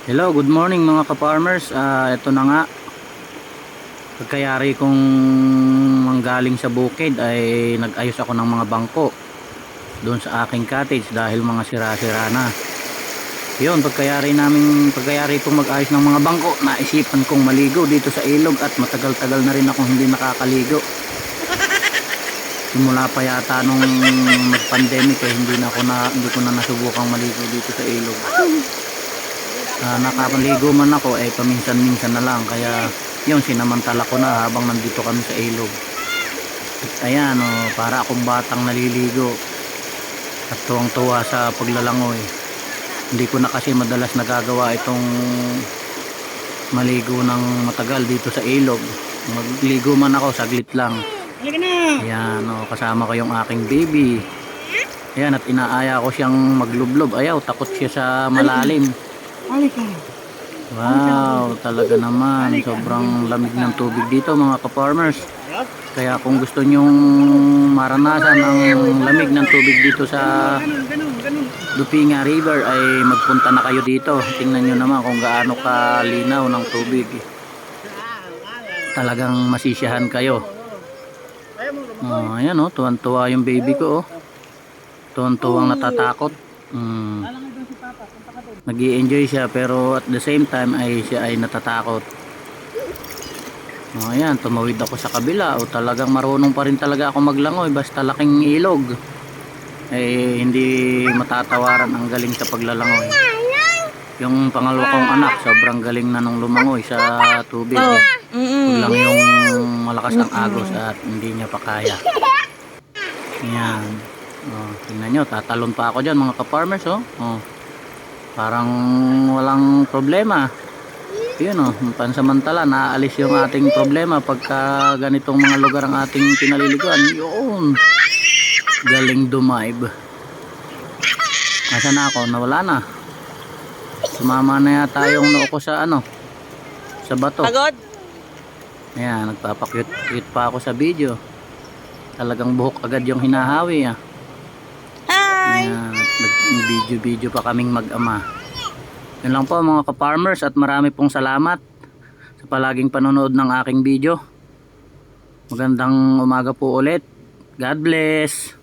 Hello, good morning mga ka-farmers. Ito na nga, pagkayari kong manggaling sa bukid ay nag-ayos ako ng mga bangko doon sa aking cottage dahil mga sira-sira na. Yun, pagkayari itong mag-ayos ng mga bangko, naisipan kong maligo dito sa ilog at matagal-tagal na rin akong hindi nakakaligo. Simula pa yata nung mag-pandemic hindi ko na nasubukang maligo dito sa ilog. Nakapaligo man ako paminsan-minsan na lang, kaya yun, sinamantala ko na habang nandito kami sa ilog. At ayan, para akong batang naliligo at tuwang-tuwa sa paglalangoy. Hindi ko na kasi madalas nagagawa itong maligo ng matagal dito sa ilog. Magligo man ako saglit lang. Ayan, kasama ko yung aking baby. Ayan, at inaaya ko siyang maglublob. Ayaw, takot siya sa malalim. Wow, talaga naman, sobrang lamig ng tubig dito mga ka-farmers. Kaya kung gusto nyong maranasan ang lamig ng tubig dito sa Lupinga River ay magpunta na kayo dito. Tingnan nyo naman kung gaano kalinaw ng tubig. Talagang masisiyahan kayo. Ayan, tuwan-tuwa yung baby ko. Tuwan-tuwang natatakot. Nag-i-enjoy siya pero at the same time siya ay natatakot. Ayan, tumawid ako sa kabila. Talagang marunong pa rin talaga ako maglangoy basta laking ilog. Hindi matatawaran ang galing sa paglalangoy. Yung pangalawa kong anak, sobrang galing na nung lumangoy sa tubig. Lang yung malakas ang agos at hindi niya pa kaya. Ayan. Tingnan nyo, tatalon pa ako dyan mga ka-farmers. Parang walang problema. Yun, pansamantala naaalis yung ating problema pagka ganitong mga lugar ang ating pinaliliguan. Yun, galing dumive. Nasaan na ako? Nawala na. Sumama na yata yung noo ko sa sa bato. Pagod? Ayan, nagpapakyut pa ako sa video. Talagang buhok agad yung hinahawi. Hi! Ayan, nag-video pa kaming mag-ama. Yun lang po mga ka-farmers, at marami pong salamat sa palaging panonood ng aking video. Magandang umaga po ulit. God bless.